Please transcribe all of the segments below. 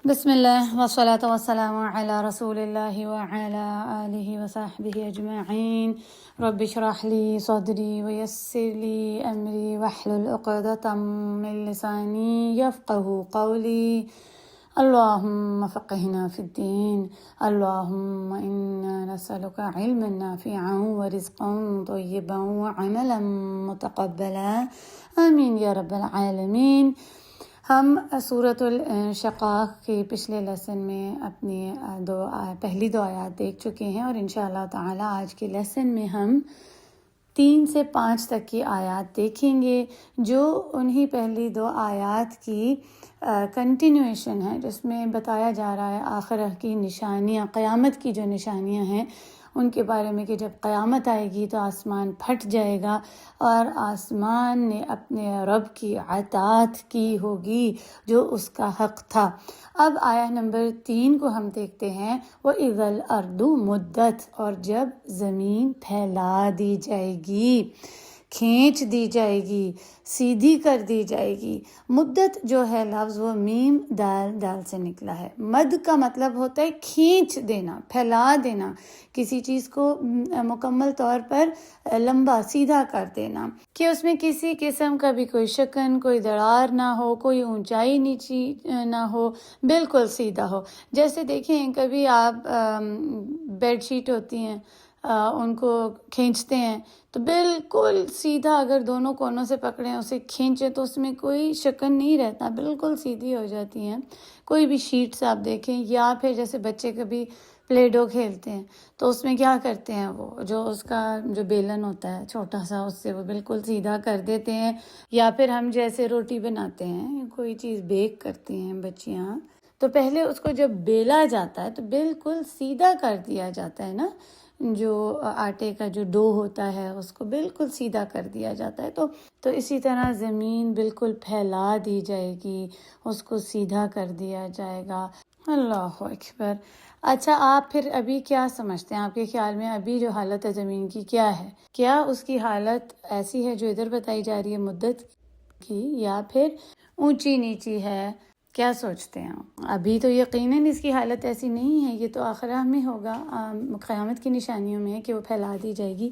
بسم اللہ والصلاة والسلام علی رسول اللہ وعلی آلہ وصحبہ اجمعین رب اشرح لی صدری ویسر لی امری واحلل عقدۃ من لسانی یفقہوا قولی اللہم فقہنا فی الدین اللہم انا نسألک علما نافعا ورزقا طیبا وعملا متقبلا آمین یا رب العالمین۔ ہم سورۃ الانشقاق کے پچھلے لیسن میں اپنی پہلی دو آیات دیکھ چکے ہیں، اور انشاءاللہ تعالی آج کے لیسن میں ہم 3 سے 5 تک کی آیات دیکھیں گے، جو انہی پہلی دو آیات کی کنٹینویشن ہے، جس میں بتایا جا رہا ہے آخرہ کی نشانیاں، قیامت کی جو نشانیاں ہیں ان کے بارے میں، کہ جب قیامت آئے گی تو آسمان پھٹ جائے گا اور آسمان نے اپنے رب کی اطاعت کی ہوگی جو اس کا حق تھا۔ اب آیہ نمبر 3 کو ہم دیکھتے ہیں، وَإِذَا الْأَرْضُ مُدَّتْ، اور جب زمین پھیلا دی جائے گی، کھینچ دی جائے گی، سیدھی کر دی جائے گی۔ مدت جو ہے لفظ وہ میم دال سے نکلا ہے۔ مد کا مطلب ہوتا ہے کھینچ دینا، پھیلا دینا، کسی چیز کو مکمل طور پر لمبا سیدھا کر دینا، کہ اس میں کسی قسم کا بھی کوئی شکن، کوئی دراڑ نہ ہو، کوئی اونچائی نیچی نہ ہو، بالکل سیدھا ہو۔ جیسے دیکھیں کبھی آپ بیڈ شیٹ ہوتی ہیں، ان کو کھینچتے ہیں تو بالکل سیدھا، اگر دونوں کونوں سے پکڑیں اسے کھینچیں تو اس میں کوئی شکن نہیں رہتا، بالکل سیدھی ہو جاتی ہیں۔ کوئی بھی شیٹس آپ دیکھیں، یا پھر جیسے بچے کبھی پلے ڈو کھیلتے ہیں تو اس میں کیا کرتے ہیں، وہ جو اس کا جو بیلن ہوتا ہے چھوٹا سا، اس سے وہ بالکل سیدھا کر دیتے ہیں۔ یا پھر ہم جیسے روٹی بناتے ہیں، کوئی چیز بیک کرتے ہیں بچیاں، تو پہلے اس کو جب بیلا جاتا ہے تو بالکل سیدھا کر دیا جاتا ہے نا، جو آٹے کا جو ڈو ہوتا ہے اس کو بالکل سیدھا کر دیا جاتا ہے۔ تو اسی طرح زمین بالکل پھیلا دی جائے گی، اس کو سیدھا کر دیا جائے گا۔ اللہ اکبر۔ اچھا، آپ پھر ابھی کیا سمجھتے ہیں؟ آپ کے خیال میں ابھی جو حالت ہے زمین کی کیا ہے؟ کیا اس کی حالت ایسی ہے جو ادھر بتائی جا رہی ہے مدت کی، یا پھر اونچی نیچی ہے؟ کیا سوچتے ہیں؟ ابھی تو یقیناً اس کی حالت ایسی نہیں ہے، یہ تو آخرہ میں ہوگا، قیامت کی نشانیوں میں کہ وہ پھیلا دی جائے گی۔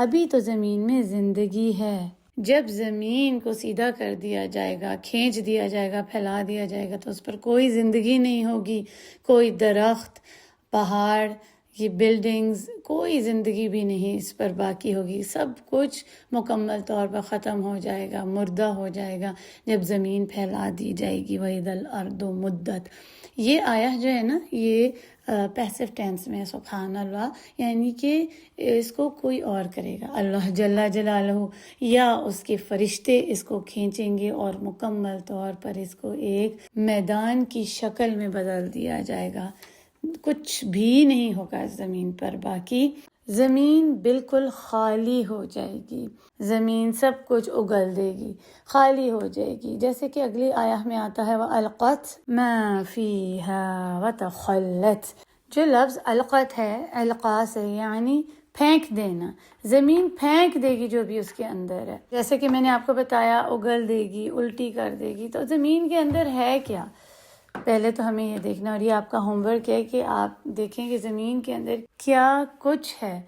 ابھی تو زمین میں زندگی ہے۔ جب زمین کو سیدھا کر دیا جائے گا، کھینچ دیا جائے گا، پھیلا دیا جائے گا، تو اس پر کوئی زندگی نہیں ہوگی، کوئی درخت، پہاڑ، یہ بلڈنگز، کوئی زندگی بھی نہیں اس پر باقی ہوگی، سب کچھ مکمل طور پر ختم ہو جائے گا، مردہ ہو جائے گا جب زمین پھیلا دی جائے گی۔ وَإِذَا الْأَرْضُ مُدَّتْ، یہ آیہ جو ہے نا، یہ پیسو ٹینس میں، سبحان اللہ، یعنی کہ اس کو کوئی اور کرے گا، اللہ جل جلالہ یا اس کے فرشتے اس کو کھینچیں گے اور مکمل طور پر اس کو ایک میدان کی شکل میں بدل دیا جائے گا۔ کچھ بھی نہیں ہوگا زمین پر باقی، زمین بالکل خالی ہو جائے گی، زمین سب کچھ اگل دے گی، خالی ہو جائے گی۔ جیسے کہ اگلی آیہ میں آتا ہے وَأَلْقَتْ مَا فِيهَا وَتَخَلَّتْ، جو لفظ القت ہے، القاء سے یعنی پھینک دینا، زمین پھینک دے گی جو بھی اس کے اندر ہے۔ جیسے کہ میں نے آپ کو بتایا، اگل دے گی، الٹی کر دے گی۔ تو زمین کے اندر ہے کیا؟ پہلے تو ہمیں یہ دیکھنا، اور یہ آپ کا ہوم ورک ہے کہ آپ دیکھیں کہ زمین کے اندر کیا کچھ ہے۔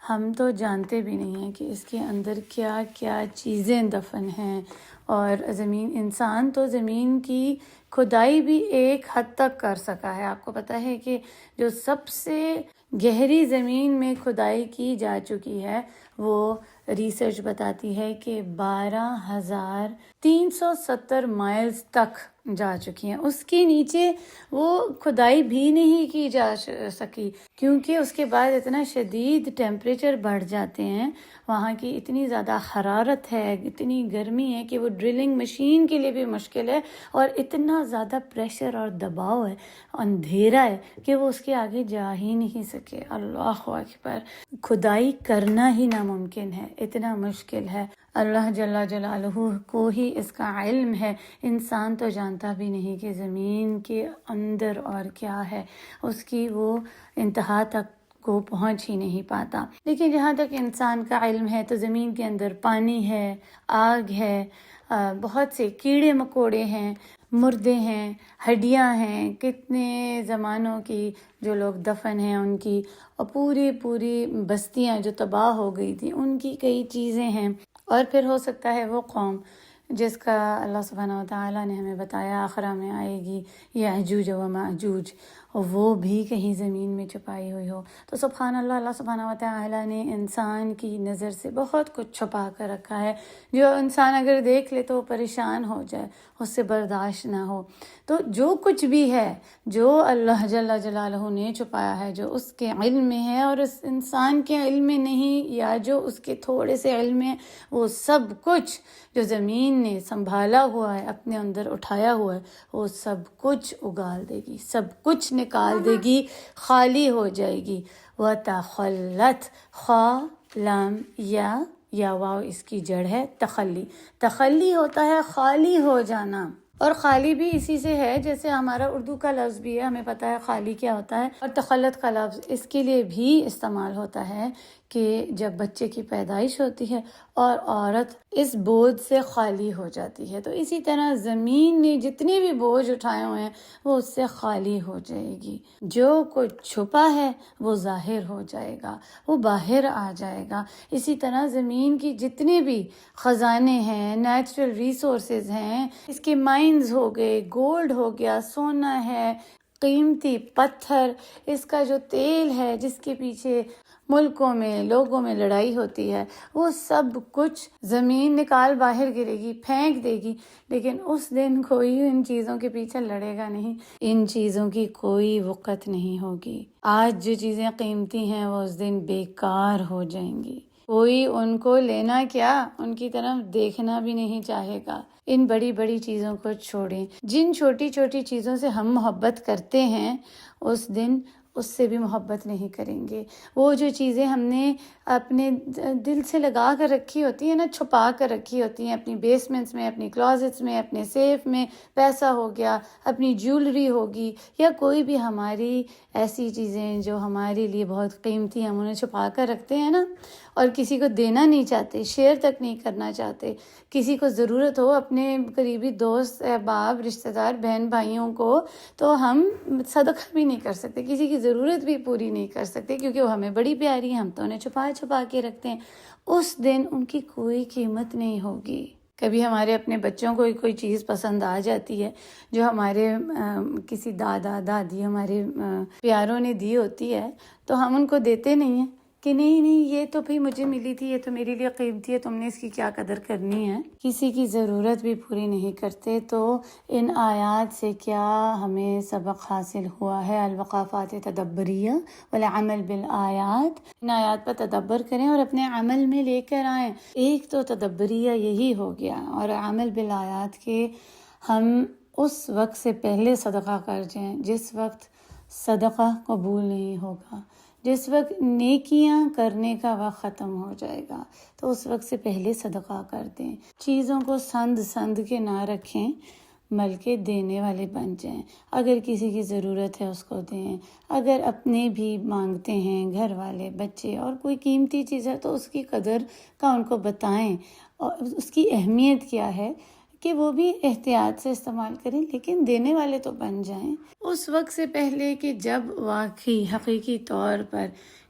ہم تو جانتے بھی نہیں ہیں کہ اس کے اندر کیا کیا چیزیں دفن ہیں۔ اور زمین، انسان تو زمین کی کھدائی بھی ایک حد تک کر سکا ہے۔ آپ کو پتہ ہے کہ جو سب سے گہری زمین میں کھدائی کی جا چکی ہے، وہ ریسرچ بتاتی ہے کہ 12,370 مائلز تک جا چکی ہیں۔ اس کے نیچے وہ کھدائی بھی نہیں کی جا سکی، کیونکہ اس کے بعد اتنا شدید ٹیمپریچر بڑھ جاتے ہیں، وہاں کی اتنی زیادہ حرارت ہے، اتنی گرمی ہے کہ وہ ڈرلنگ مشین کے لیے بھی مشکل ہے، اور اتنا زیادہ پریشر اور دباؤ ہے، اندھیرا ہے کہ وہ اس کے آگے جا ہی نہیں سکے۔ اللہ اکبر۔ کھدائی کرنا ہی ناممکن ہے، اتنا مشکل ہے۔ اللہ جل جلالہ کو ہی اس کا علم ہے، انسان تو جانتا بھی نہیں کہ زمین کے اندر اور کیا ہے، اس کی وہ انتہا تک کو پہنچ ہی نہیں پاتا۔ لیکن جہاں تک انسان کا علم ہے تو زمین کے اندر پانی ہے، آگ ہے، بہت سے کیڑے مکوڑے ہیں، مردے ہیں، ہڈیاں ہیں، کتنے زمانوں کی جو لوگ دفن ہیں ان کی، اور پوری بستیاں جو تباہ ہو گئی تھیں ان کی کئی چیزیں ہیں۔ اور پھر ہو سکتا ہے وہ قوم جس کا اللہ سبحانہ و تعالیٰ نے ہمیں بتایا آخرہ میں آئے گی، یأجوج و مأجوج، اور وہ بھی کہیں زمین میں چھپائی ہوئی ہو۔ تو سبحان اللہ، اللہ سبحانہ و تعالیٰ نے انسان کی نظر سے بہت کچھ چھپا کر رکھا ہے، جو انسان اگر دیکھ لے تو وہ پریشان ہو جائے، اس سے برداشت نہ ہو۔ تو جو کچھ بھی ہے جو اللہ جل جلالہ نے چھپایا ہے، جو اس کے علم میں ہے اور اس انسان کے علم میں نہیں، یا جو اس کے تھوڑے سے علم میں، وہ سب کچھ جو زمین نے سنبھالا ہوا ہے، اپنے اندر اٹھایا ہوا ہے، وہ سب کچھ اگال دے گی، سب کچھ نکال دے گی، خالی ہو جائے گی۔ وَتَخَلَّتْ، خا لام یا واو اس کی جڑ ہے تخلی۔ تخلی ہوتا ہے خالی ہو جانا، اور خالی بھی اسی سے ہے جیسے ہمارا اردو کا لفظ بھی ہے، ہمیں پتہ ہے خالی کیا ہوتا ہے، اور تخلت کا لفظ اس کے لیے بھی استعمال ہوتا ہے کہ جب بچے کی پیدائش ہوتی ہے اور عورت اس بوجھ سے خالی ہو جاتی ہے، تو اسی طرح زمین نے جتنے بھی بوجھ اٹھائے ہوئے ہیں وہ اس سے خالی ہو جائے گی۔ جو کچھ چھپا ہے وہ ظاہر ہو جائے گا، وہ باہر آ جائے گا۔ اسی طرح زمین کی جتنے بھی خزانے ہیں، نیچرل ریسورسز ہیں، اس کے مائنز ہو گئے، گولڈ ہو گیا، سونا ہے، قیمتی پتھر، اس کا جو تیل ہے جس کے پیچھے ملکوں میں لوگوں میں لڑائی ہوتی ہے، وہ سب کچھ زمین نکال باہر گرے گی، پھینک دے گی، لیکن اس دن کوئی ان چیزوں کے پیچھے لڑے گا نہیں، ان چیزوں کی کوئی وقت نہیں ہوگی۔ آج جو چیزیں قیمتی ہیں وہ اس دن بیکار ہو جائیں گی، کوئی ان کو لینا کیا، ان کی طرف دیکھنا بھی نہیں چاہے گا۔ ان بڑی بڑی چیزوں کو چھوڑیں، جن چھوٹی چھوٹی چیزوں سے ہم محبت کرتے ہیں اس دن اس سے بھی محبت نہیں کریں گے۔ وہ جو چیزیں ہم نے اپنے دل سے لگا کر رکھی ہوتی ہیں نا، چھپا کر رکھی ہوتی ہیں اپنی بیسمنٹس میں، اپنی کلازٹس میں، اپنے سیف میں، پیسہ ہو گیا، اپنی جیولری ہوگی، یا کوئی بھی ہماری ایسی چیزیں جو ہمارے لیے بہت قیمتی ہم انہیں چھپا کر رکھتے ہیں نا، اور کسی کو دینا نہیں چاہتے، شیئر تک نہیں کرنا چاہتے، کسی کو ضرورت ہو اپنے قریبی دوست، احباب، رشتہ دار، بہن بھائیوں کو، تو ہم صدقہ بھی نہیں کر سکتے، کسی کی ضرورت بھی پوری نہیں کر سکتے، کیونکہ وہ ہمیں بڑی پیاری ہیں، ہم تو انہیں چھپا چھپا کے رکھتے ہیں۔ اس دن ان کی کوئی قیمت نہیں ہوگی۔ کبھی ہمارے اپنے بچوں کو کوئی چیز پسند آ جاتی ہے جو ہمارے کسی دادا دادی ہمارے پیاروں نے دی ہوتی ہے، تو ہم ان کو دیتے نہیں ہیں کہ نہیں یہ تو بھئی مجھے ملی تھی، یہ تو میرے لیے قیمتی ہے، تم نے اس کی کیا قدر کرنی ہے۔ کسی کی ضرورت بھی پوری نہیں کرتے۔ تو ان آیات سے کیا ہمیں سبق حاصل ہوا ہے؟ الوقافات تدبریہ والعمل بالآیات، ان آیات پر تدبر کریں اور اپنے عمل میں لے کر آئیں۔ ایک تو تدبریہ یہی ہو گیا، اور عمل بالآیات کے ہم اس وقت سے پہلے صدقہ کر جائیں جس وقت صدقہ قبول نہیں ہوگا، جس وقت نیکیاں کرنے کا وقت ختم ہو جائے گا، تو اس وقت سے پہلے صدقہ کر دیں۔ چیزوں کو سند کے نہ رکھیں، بلکہ دینے والے بن جائیں۔ اگر کسی کی ضرورت ہے اس کو دیں، اگر اپنے بھی مانگتے ہیں گھر والے، بچے، اور کوئی قیمتی چیز ہے تو اس کی قدر کا ان کو بتائیں، اور اس کی اہمیت کیا ہے کہ وہ بھی احتیاط سے استعمال کریں، لیکن دینے والے تو بن جائیں اس وقت سے پہلے کہ جب واقعی حقیقی طور پر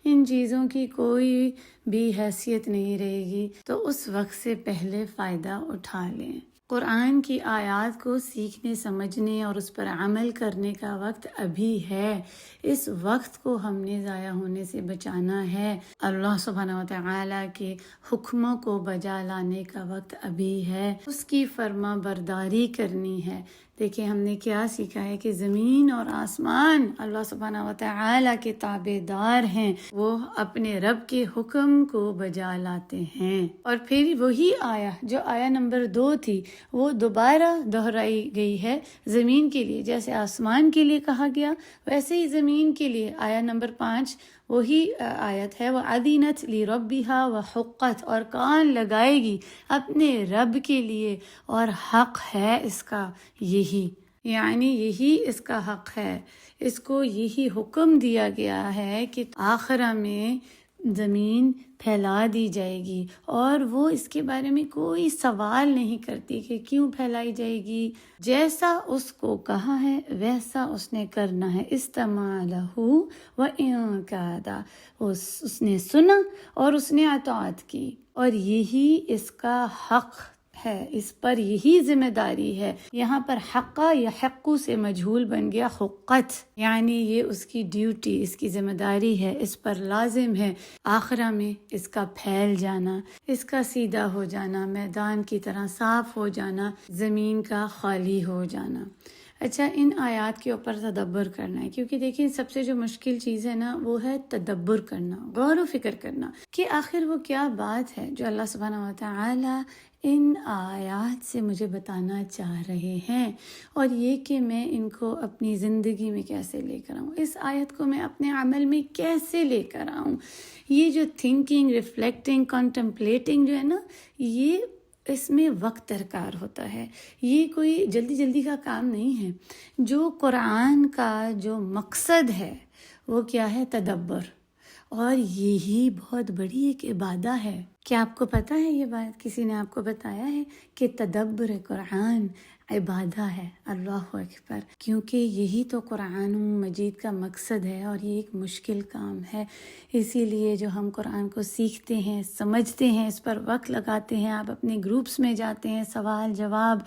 ان چیزوں کی کوئی بھی حیثیت نہیں رہے گی، تو اس وقت سے پہلے فائدہ اٹھا لیں۔ قرآن کی آیات کو سیکھنے، سمجھنے اور اس پر عمل کرنے کا وقت ابھی ہے۔ اس وقت کو ہم نے ضائع ہونے سے بچانا ہے۔ اللہ سبحانہ و تعالیٰ کے حکموں کو بجا لانے کا وقت ابھی ہے، اس کی فرما برداری کرنی ہے۔ دیکھیں ہم نے کیا سیکھا ہے کہ زمین اور آسمان اللہ سبحانہ و تعالیٰ کے تابع دار ہیں، وہ اپنے رب کے حکم کو بجا لاتے ہیں۔ اور پھر وہی آیا جو آیا نمبر 2 تھی، وہ دوبارہ دہرائی گئی ہے زمین کے لیے، جیسے آسمان کے لیے کہا گیا ویسے ہی زمین کے لیے آیا نمبر 5 وہی آیت ہے، وَأَذِنَتْ لِرَبِّهَا وَحُقَّتْ، اور کان لگائے گی اپنے رب کے لیے، اور حق ہے اس کا یہی، یعنی یہی اس کا حق ہے، اس کو یہی حکم دیا گیا ہے کہ آخرہ میں زمین پھیلا دی جائے گی، اور وہ اس کے بارے میں کوئی سوال نہیں کرتی کہ کیوں پھیلائی جائے گی۔ جیسا اس کو کہا ہے ویسا اس نے کرنا ہے۔ استمع لہ وإن کاد، اس نے سنا اور اس نے اطاعت کی، اور یہی اس کا حق ہے، اس پر یہی ذمہ داری ہے۔ یہاں پر حقہ یا حقو سے مجہول بن گیا حقت، یعنی یہ اس کی ڈیوٹی، اس کی ذمہ داری ہے، اس پر لازم ہے آخرہ میں اس کا پھیل جانا، اس کا سیدھا ہو جانا، میدان کی طرح صاف ہو جانا، زمین کا خالی ہو جانا۔ اچھا، ان آیات کے اوپر تدبر کرنا ہے، کیونکہ دیکھیں سب سے جو مشکل چیز ہے نا وہ ہے تدبر کرنا، غور و فکر کرنا کہ آخر وہ کیا بات ہے جو اللہ سبحانہ و تعالی ان آیات سے مجھے بتانا چاہ رہے ہیں، اور یہ کہ میں ان کو اپنی زندگی میں کیسے لے کر آؤں، اس آیت کو میں اپنے عمل میں کیسے لے کر آؤں۔ یہ جو تھنکنگ، ریفلیکٹنگ، کنٹمپلیٹنگ جو ہے نا، یہ اس میں وقت درکار ہوتا ہے، یہ کوئی جلدی جلدی کا کام نہیں ہے۔ جو قرآن کا جو مقصد ہے وہ کیا ہے؟ تدبر، اور یہی بہت بڑی ایک عبادت ہے۔ کیا آپ کو پتہ ہے یہ بات؟ کسی نے آپ کو بتایا ہے کہ تدبر قرآن عبادت ہے؟ اللہ اکبر! کیونکہ یہی تو قرآن مجید کا مقصد ہے، اور یہ ایک مشکل کام ہے۔ اسی لیے جو ہم قرآن کو سیکھتے ہیں، سمجھتے ہیں، اس پر وقت لگاتے ہیں، آپ اپنے گروپس میں جاتے ہیں، سوال جواب،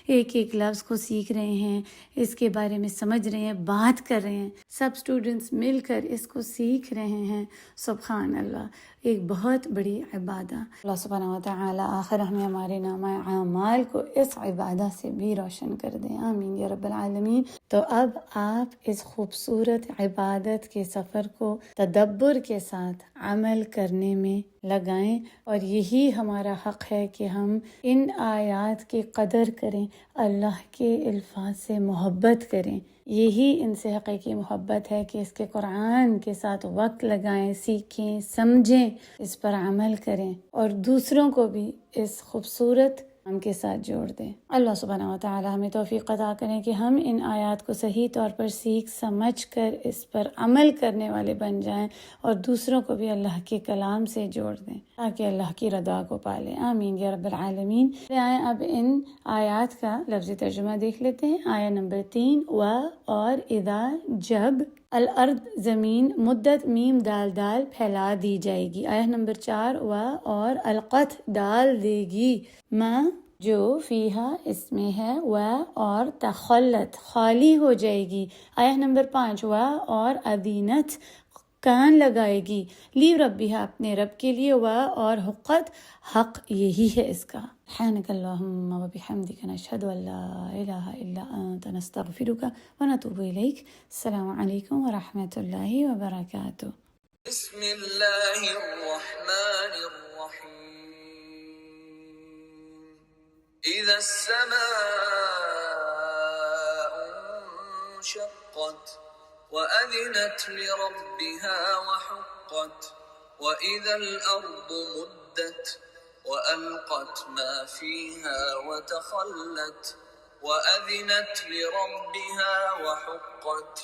ایک ایک لفظ کو سیکھ رہے ہیں، اس کے بارے میں سمجھ رہے ہیں، بات کر رہے ہیں، سب اسٹوڈنٹس مل کر اس کو سیکھ رہے ہیں۔ سبحان اللہ، ایک بہت بڑی عبادت۔ اللہ سبحانہ و تعالی آخر ہمیں ہمارے نامہ اعمال کو اس عبادت سے بھی روشن کر دیں، آمین یا رب العالمین۔ تو اب آپ اس خوبصورت عبادت کے سفر کو تدبر کے ساتھ عمل کرنے میں لگائیں، اور یہی ہمارا حق ہے کہ ہم ان آیات کی قدر کریں، اللہ کے الفاظ سے محبت کریں۔ یہی ان سے حقیقی محبت ہے کہ اس کے قرآن کے ساتھ وقت لگائیں، سیکھیں، سمجھیں، اس پر عمل کریں، اور دوسروں کو بھی اس خوبصورت کام کے ساتھ جوڑ دیں۔ اللہ سبحانہ و تعالی ہمیں توفیق عطا کریں کہ ہم ان آیات کو صحیح طور پر سیکھ سمجھ کر اس پر عمل کرنے والے بن جائیں، اور دوسروں کو بھی اللہ کے کلام سے جوڑ دیں تاکہ اللہ کی رضا کو پالیں، آمین یا رب العالمین۔ آئیں اب ان آیات کا لفظی ترجمہ دیکھ لیتے ہیں۔ آیہ نمبر 3، اور اذا، جب، الارض، زمین، مدت، میم دال دال، پھیلا دی جائے گی۔ آیہ نمبر 4، اور القت، ڈال دے گی، ما، جو، فیہا، اس میں ہے، اور تخلت، خالی ہو جائے گی۔ آیہ نمبر 5، اور اذینت، کان لگائے گی، لی ربیہا، اپنے رب کے لیے، اور حقت، حق یہی ہے اس کا۔ سبحانک اللہم و بحمدک، نشہد ان لا الہ الا انت، نستغفرک و نتوب الیک۔ السلام علیکم و رحمۃ اللہ وبرکاتہ۔ بسم اللہ الرحمن الرحیم، اذا السماء انشقت وأذنت لربها وحقت، وإذا الأرض مدت وألقت ما فيها وتخلت، وأذنت لربها وحقت،